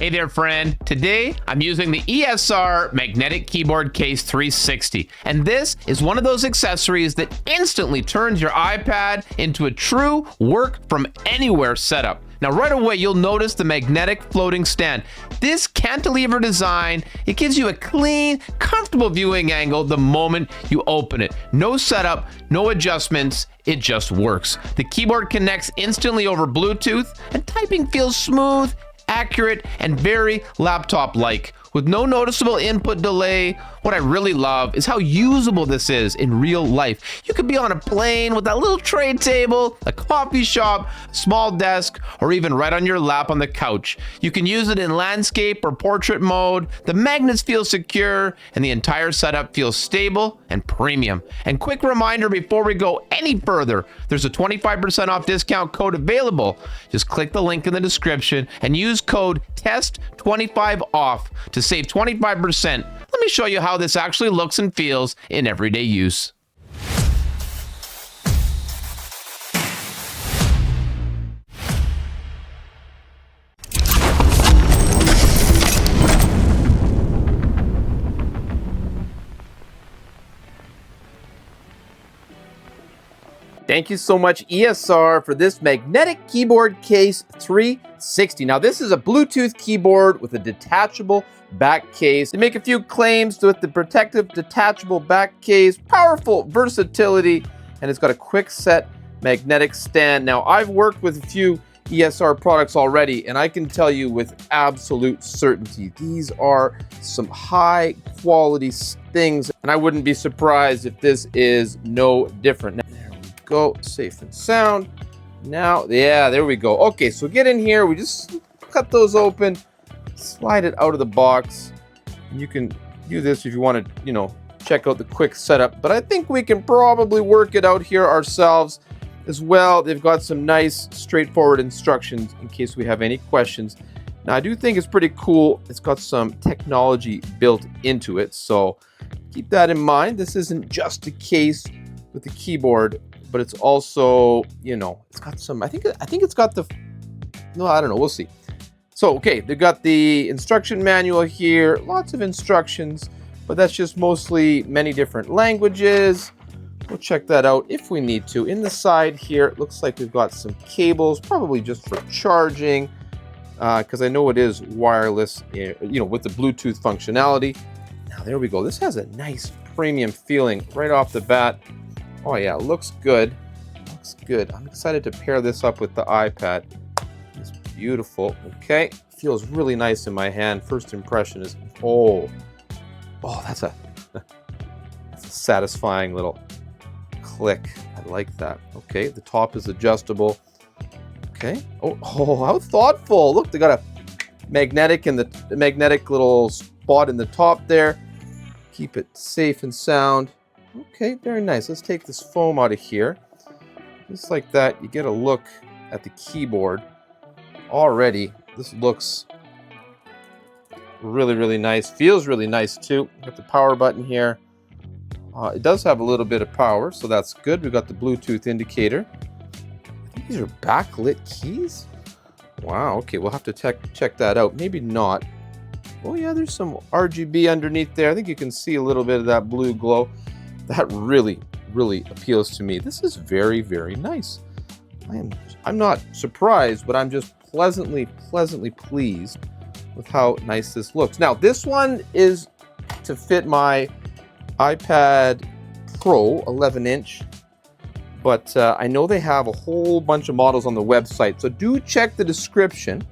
Hey there, friend. Today, I'm using the ESR Magnetic Keyboard Case 360, and this is one of those accessories that instantly turns your iPad into a true work from anywhere setup. Now, right away, you'll notice the magnetic floating stand. This cantilever design, it gives you a clean, comfortable viewing angle the moment you open it. No setup, no adjustments, it just works. The keyboard connects instantly over Bluetooth, and typing feels smooth, accurate, and very laptop-like. With no noticeable input delay, what I really love is how usable this is in real life. You could be on a plane with that little tray table, a coffee shop, a small desk, or even right on your lap on the couch. You can use it in landscape or portrait mode. The magnets feel secure, and the entire setup feels stable and premium. And quick reminder before we go any further, there's a 25% off discount code available. Just click the link in the description and use code TEST25OFF to save 25%. Let me show you how this actually looks and feels in everyday use. Thank you so much, ESR, for this Magnetic Keyboard Case 360. Now, this is a Bluetooth keyboard with a detachable back case. They make a few claims with the protective detachable back case, powerful versatility, and it's got a quick set magnetic stand. Now, I've worked with a few ESR products already, and I can tell you with absolute certainty, these are some high quality things, and I wouldn't be surprised if this is no different. Now, there we go, safe and sound. Now, yeah, there we go. Okay, so get in here, we just cut those open, slide it out of the box, and you can do this if you want to, check out the quick setup, but I think we can probably work it out here ourselves as well. They've got some nice straightforward instructions in case we have any questions. Now, I do think it's pretty cool. It's got some technology built into it, so keep that in mind. This isn't just a case with the keyboard, but it's also, it's got some, I think it's got the, no, I don't know, we'll see. So, okay, they've got the instruction manual here, lots of instructions, but that's just mostly many different languages. We'll check that out if we need to. In the side here, it looks like we've got some cables, probably just for charging, because I know it is wireless, with the Bluetooth functionality. Now, there we go. This has a nice premium feeling right off the bat. Oh yeah, it looks good. Looks good. I'm excited to pair this up with the iPad. It's beautiful. Okay, feels really nice in my hand. First impression is, oh, that's a satisfying little click. I like that. Okay, the top is adjustable. Okay. Oh, how thoughtful. Look, they got a magnetic in the magnetic little spot in the top there. Keep it safe and sound. Okay, very nice. Let's take this foam out of here. Just like that, you get a look at the keyboard. Already, this looks really, really nice. Feels really nice too. Got the power button here. It does have a little bit of power, so that's good. We've got the Bluetooth indicator. I think these are backlit keys. Wow, okay, we'll have to check that out. Maybe not. Oh yeah, there's some RGB underneath there. I think you can see a little bit of that blue glow. That really, really appeals to me. This is very, very nice. I'm not surprised, but I'm just pleasantly pleased with how nice this looks. Now, this one is to fit my iPad Pro 11-inch, but I know they have a whole bunch of models on the website, so do check the description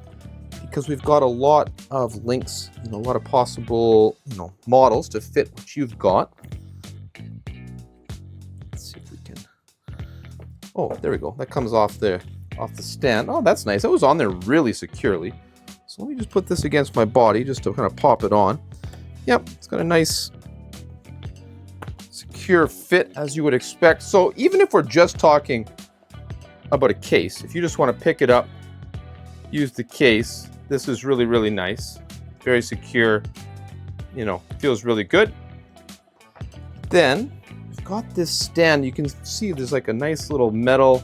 because we've got a lot of links, a lot of possible, models to fit what you've got. Let's see if we can. Oh, there we go. That comes off the stand. Oh, that's nice. That was on there really securely. So let me just put this against my body just to kind of pop it on. Yep, it's got a nice secure fit as you would expect. So even if we're just talking about a case, if you just want to pick it up, use the case, this is really, really nice. Very secure, feels really good. Then we've got this stand. You can see there's like a nice little metal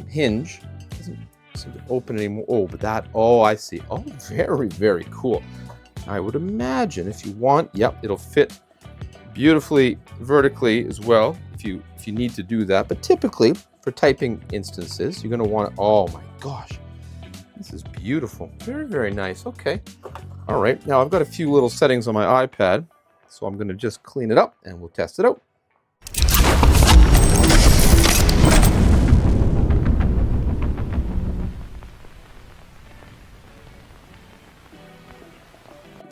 hinge. seem to open anymore. Oh, but that, oh, I see. Oh, very, very cool. I would imagine if you want, yep, it'll fit beautifully vertically as well if you need to do that. But typically for typing instances, you're going to want to, oh my gosh, this is beautiful. Very, very nice. Okay. All right. Now I've got a few little settings on my iPad, so I'm going to just clean it up and we'll test it out.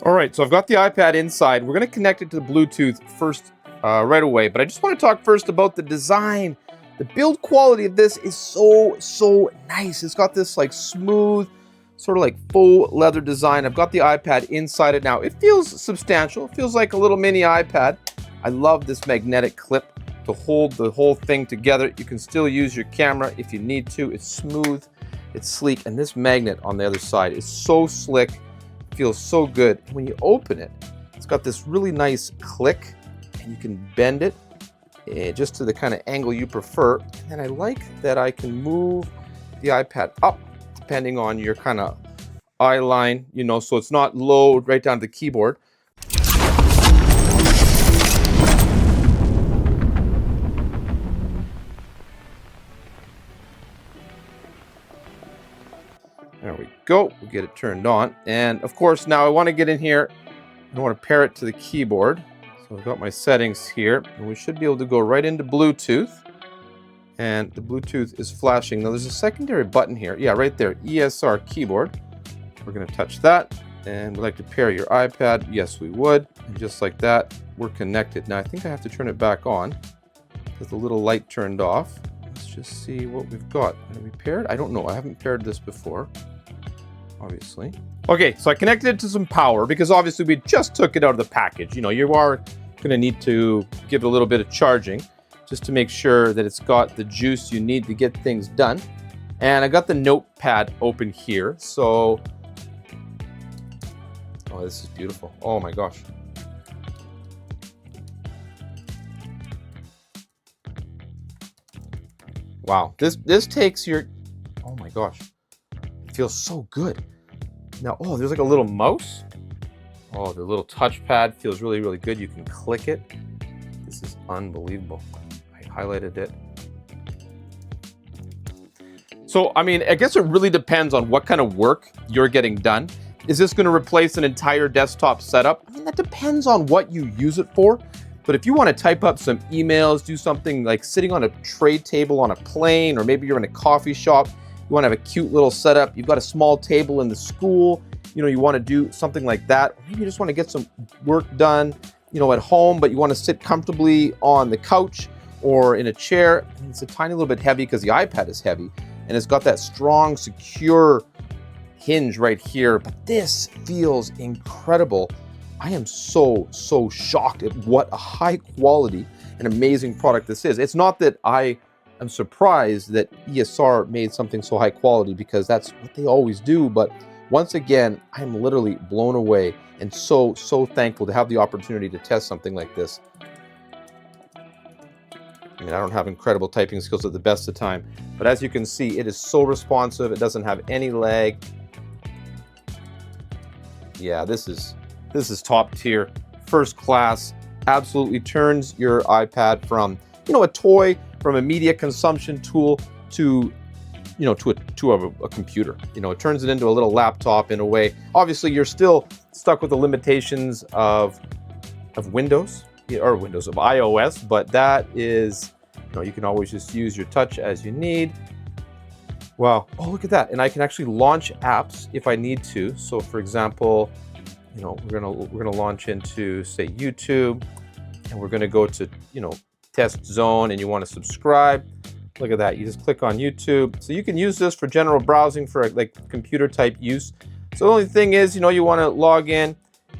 All right, so I've got the iPad inside. We're going to connect it to the Bluetooth first right away, but I just want to talk first about the design. The build quality of this is so nice. It's got this like smooth, sort of like faux leather design. I've got the iPad inside it now. It feels substantial. It feels like a little mini iPad. I love this magnetic clip to hold the whole thing together. You can still use your camera if you need to. It's smooth, it's sleek, and this magnet on the other side is so slick. Feels so good. When you open it, it's got this really nice click, and you can bend it just to the kind of angle you prefer. And I like that I can move the iPad up depending on your kind of eye line, you know, so it's not low right down to the keyboard. There we go. We'll get it turned on. And of course, now I want to get in here. I want to pair it to the keyboard. So I've got my settings here, and we should be able to go right into Bluetooth. And the Bluetooth is flashing. Now there's a secondary button here. Yeah, right there, ESR keyboard. We're going to touch that. And we'd like to pair your iPad. Yes, we would. And just like that, we're connected. Now I think I have to turn it back on because the little light turned off. Let's just see what we've got. Are we paired? I don't know. I haven't paired this before, obviously. Okay, so I connected it to some power because obviously we just took it out of the package. You know, you are going to need to give it a little bit of charging just to make sure that it's got the juice you need to get things done. And I got the notepad open here. So, oh, this is beautiful. Oh my gosh. Wow, this takes your, oh my gosh, it feels so good. Now, oh, there's like a little mouse. Oh, the little touchpad feels really, really good. You can click it. This is unbelievable. I highlighted it. So, I mean, I guess it really depends on what kind of work you're getting done. Is this going to replace an entire desktop setup? I mean, that depends on what you use it for. But if you want to type up some emails, do something like sitting on a tray table on a plane, or maybe you're in a coffee shop, you want to have a cute little setup, you've got a small table in the school, you know, you want to do something like that. Or maybe you just want to get some work done, you know, at home, but you want to sit comfortably on the couch or in a chair. And it's a tiny little bit heavy because the iPad is heavy, and it's got that strong, secure hinge right here. But this feels incredible. I am so shocked at what a high quality and amazing product this is. It's not that I am surprised that ESR made something so high quality, because that's what they always do. But once again, I'm literally blown away and so thankful to have the opportunity to test something like this. I mean, I don't have incredible typing skills at the best of time, but as you can see, it is so responsive. It doesn't have any lag. Yeah, this is top tier, first class. Absolutely turns your iPad from, you know, a toy, from a media consumption tool to, you know, to a computer. You know, it turns it into a little laptop in a way. Obviously, you're still stuck with the limitations of Windows, or Windows, of iOS, but that is, you know, you can always just use your touch as you need. Wow. Oh, look at that. And I can actually launch apps if I need to. So for example, you know, we're gonna launch into, say, YouTube, and we're gonna go to, you know, test zone, and you want to subscribe. Look at that. You just click on YouTube. So you can use this for general browsing, for like computer type use. So the only thing is, you know, you want to log in,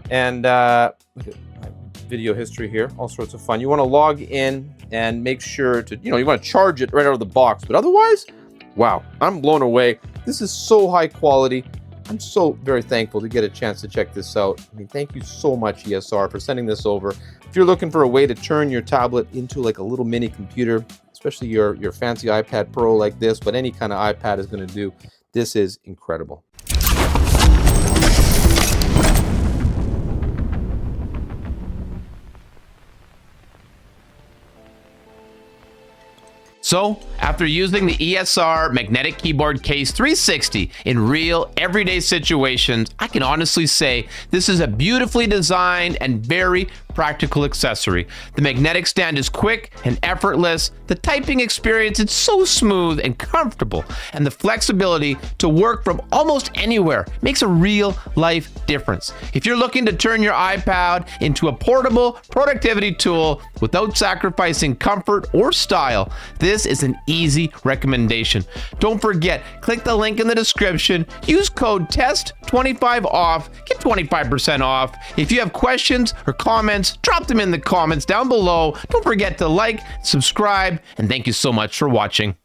and look at my video history here, all sorts of fun. You want to log in and make sure to, you know, you want to charge it right out of the box. But otherwise, wow, I'm blown away. This is so high quality. I'm so very thankful to get a chance to check this out. I mean, thank you so much, ESR, for sending this over. If you're looking for a way to turn your tablet into like a little mini computer, especially your fancy iPad Pro like this, but any kind of iPad is going to do, This is incredible. So, after using the ESR Magnetic Keyboard Case 360 in real, everyday situations, I can honestly say this is a beautifully designed and very practical accessory. The magnetic stand is quick and effortless. The typing experience is so smooth and comfortable, and the flexibility to work from almost anywhere makes a real life difference. If you're looking to turn your iPad into a portable productivity tool without sacrificing comfort or style, this is an easy recommendation. Don't forget, click the link in the description, use code TEST25OFF, get 25% off. If you have questions or comments, drop them in the comments down below. Don't forget to like, subscribe, and thank you so much for watching.